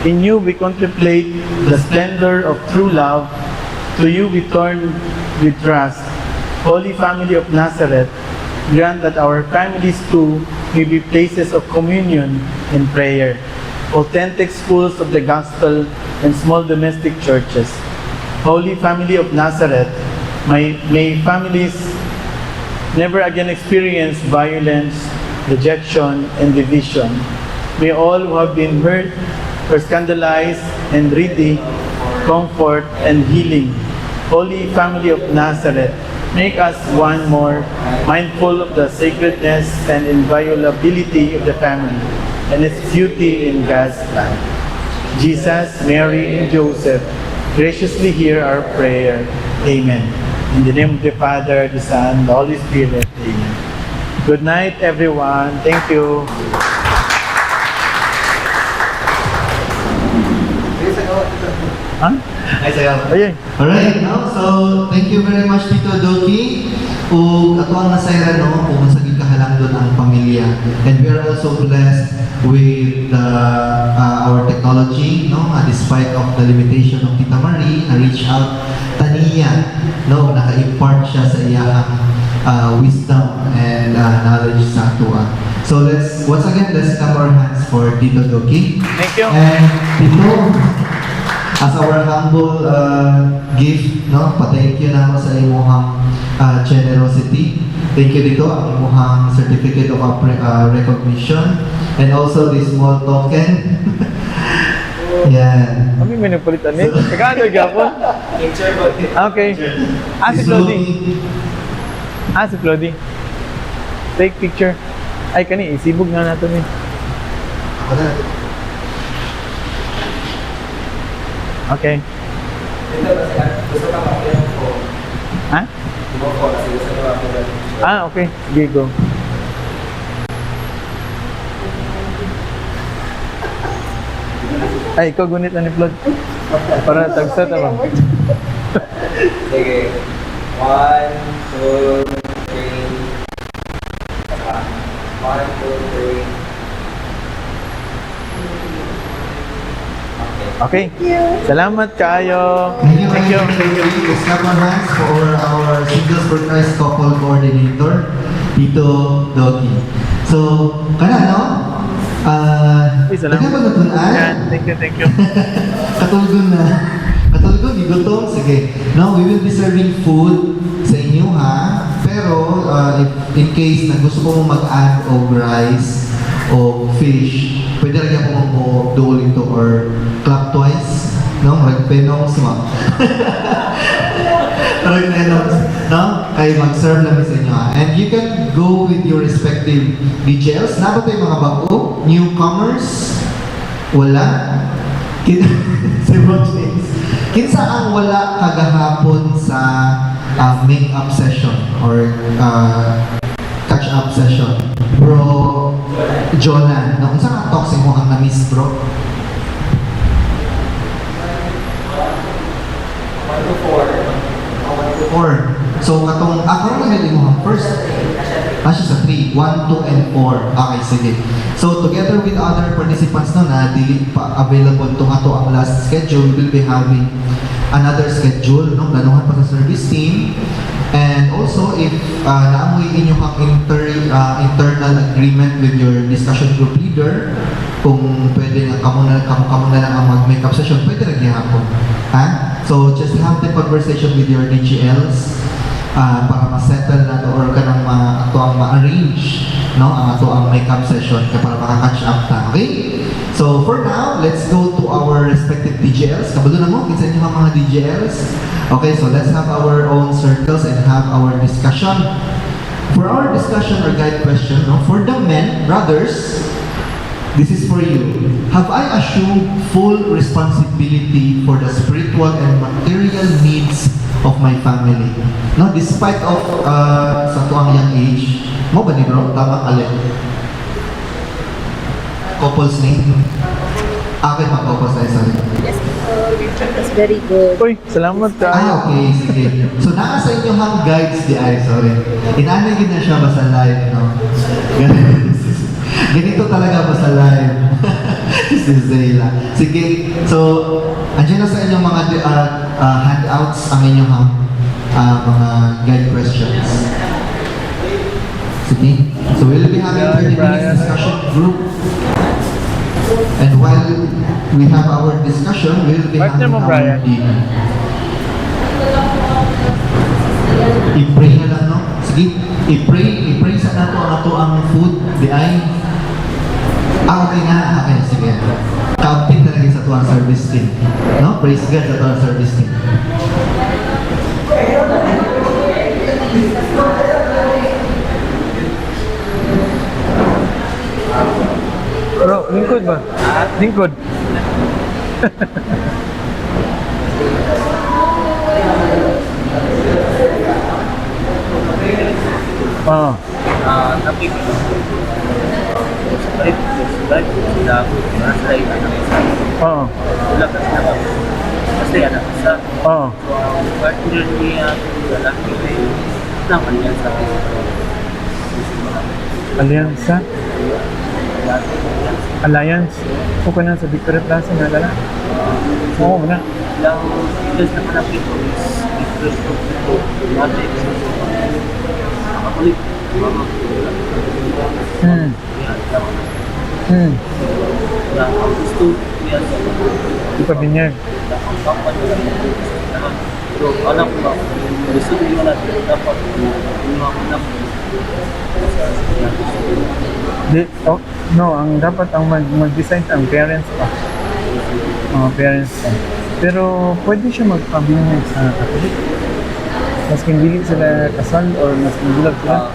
in you we contemplate the splendor of true love. To you we turn with trust. Holy Family of Nazareth, grant that our families too may be places of communion and prayer, authentic schools of the gospel and small domestic churches. Holy Family of Nazareth, may families never again experience violence, rejection, and division. May all who have been hurt or scandalized and ready comfort and healing. Holy Family of Nazareth, make us one more mindful of the sacredness and inviolability of the family and its beauty in God's plan. Jesus, Mary, and Joseph, graciously hear our prayer. Amen. In the name of the Father, the Son, the Holy Spirit. Amen. Good night, everyone. Thank you. Huh? Ay, sayaw. Ayun. Alright, no? So, thank you very much, Tito Doki. Ug ato ang nasayra, no? Kung masaging kahalang doon ang pamilya. And we are also blessed with our technology, no? Despite of the limitation of Tita Marie, na-reach out taniya, no? Naka-impart siya sa iyang wisdom and knowledge sa atua. So, once again, let's clap our hands for Tito Doki. Thank you. And Tito, as our humble gift, no, pa-thank you na sa imong generosity. Thank you dito ang imong certificate of recognition and also this small token. Yan. Kami may nagpalitan eh. Kagano gapon? Picture ba? Okay. Si Claudie. Si Claudie. Take picture. Ay, kani, isibog na natin eh. Okay. Ito kasi gusto ka makilala ko. Ha? Mo ko kasi gusto ko makilala. Okay. Sige, go. Ay, ikaw gunit na ni Flood. Para tagsa ta ba? Sige. 1, 2, 3. 1, 2, 3. Okay. Salamat kayo. Thank you. Let's clap our hands for our Singles for Christ couple coordinator, Tito Doki. So, kana no? Uy, salamat. Nagkapagatunan? Yan. Thank you. Katulgon na. Katulgon, gigutom. Sige. Now, we will be serving food sa inyo, ha? Pero, if in case na gusto ko mag-add of rice o fish, pwede rin ako mag-dual ito or clap twice. No? Mag-penongs mo. Mag-penongs. No? Kayo mag-serve namin sa inyo, ha? And you can go with your respective DJs. Nabat tayo mga bago? Newcomers? Wala? Si Bro James. Kinsa ang wala kagahapon sa make-up session or catch-up session? Bro Jonah. No, unsa ka talk sa imo ang na-miss, bro? 1 to 4. Or, so katong, karon na din mo first. Siya sa 3, 1, 2, and 4. Okay, sige. So, together with other participants no, na dili pa available to ato ang last schedule, we will be having another schedule, no? Ganuhan pa sa service team. And also, if naamoy inyo kang internal agreement with your discussion group leader, kung pwede nga kamo na lang ang mag-makeup session, pwede rin gihapon. Ha? So, just have the conversation with your DGLs para ma-settle na to or kanang ato ang ma-arrange, no? Ang ato ang makeup session para maka-catch up ta. Okay? So, for now, let's go to our respective DGLs. Kabalo na mo, kinsa inyo mga DGLs? Okay, so let's have our own circles and have our discussion. For our discussion or guide question, no? For the men, brothers, this is for you. Have I assumed full responsibility for the spiritual and material needs of my family? No, despite of sa tuang young age, mo ba ni bro? Tama alin? Couples name? Akin mag-couples tayo sa Yes, that's very good. Uy, salamat ka. okay, sige. So, nasa inyo hang guides di ay, sorry. Inanay na siya ba sa live, no? Ganito talaga ba sa live? Si Zayla. Sige, so, andyan na sa inyong mga handouts ang inyong mga guide questions. Sige. So, we'll be having 30 minutes discussion group. And while we have our discussion, we'll be Partner having mo, our Brian. dinner. I-pray na lang, no? Sige. I-pray sa nato ang food, di ay. Okay nga, okay, sige. Kampit talaga sa tuwang service team. No? Praise God sa tuwang service team. Bro, lingkod ba? Lingkod. Ah, Tapi baik, baik sudah merasa anak ah, Wala kasi naman. Kasi anak sa ah. partner niya lalaki ay naman yan sa Alyansa? Alliance? O ka na sa Victoria Plaza na dala? Oo na. Yang ilas na malapit ko is interest ko ito. Mati nakakulit. Mama Hmm. Hmm. na ang gusto niya sa Ipabinyag. ang kapan pero alam ko ba gusto niyo na dapat yung mga anak Di, oh, no, ang dapat ang mag-decide ang parents pa. Mga parents pa. Pero pwede siya magpabinyag sa Catholic. Mas dili sila kasal or mas bulag sila.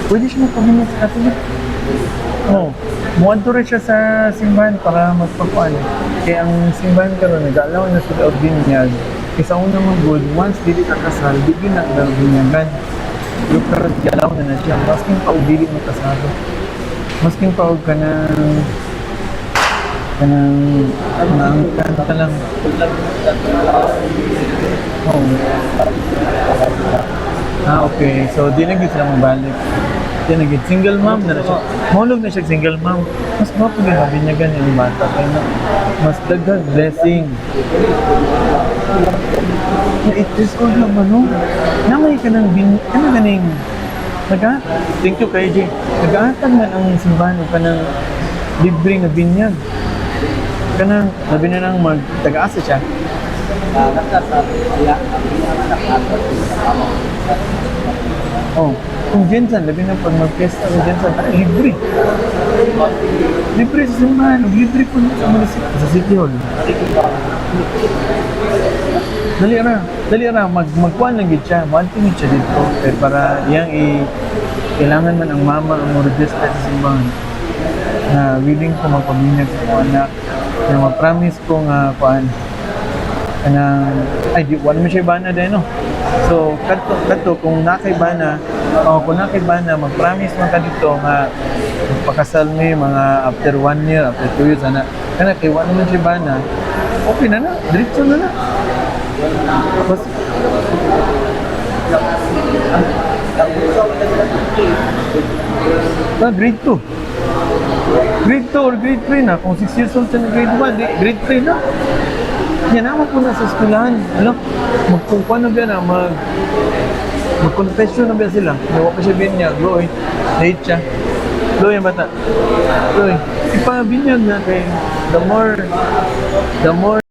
Pwede siya magpabinyag sa Catholic. Oo. Muadto rin siya sa simbahan para magpakuan. Kaya ang simbahan karon nag-allow na sila og binyag. Kaysa una mong good, once dili ka kasal, di na binyagan. Yung karon galaw na siya. Masking pa og dili mo kasado. Masking pa og kanang kanta lang. Oh. Okay. So, di na gid sila mabalik. Di na gid. Single mom na siya. Mahulog na siya single mom. Mas mapo gid binyagan yung bata. Kaya na, mas dagdag blessing. It is all naman, no? Namay ka ng ganing. Thank you kay Jay. Nag-aatag man ang simbahan o ka ng libre nga binyag. Kanang labi na nang mag-taga-asa siya. Oh, kung Jensen, labi na pag mag-fiesta ng Jensen, libre. Libre sa simbahan, libre po sa munisipyo, sa City Hall. Dali ra, magkuhan lang gid siya, wanting siya dito. Eh, para yang kailangan man ang mama ang register sa simbahan na willing ko magpabinyag sa mga anak na mag-promise ko nga kuan ay di wala mo siya bana din no. So kadto kung nakay bana mag-promise man ka dito nga magpakasal mi mga after 1 year, after 2 years ana kana kay wala man siya bana, okay na diretso na. Tapos grade 2 or grade 3 na. Kung 6 years old siya na grade 1, grade 3 na. Yan naman po na sa eskwelahan. Magkukuha na ba na, mag-confession na ba sila. Nawa pa siya binyag. Loy, late siya. Loy ang bata. Loy, ipabinyag na kay the more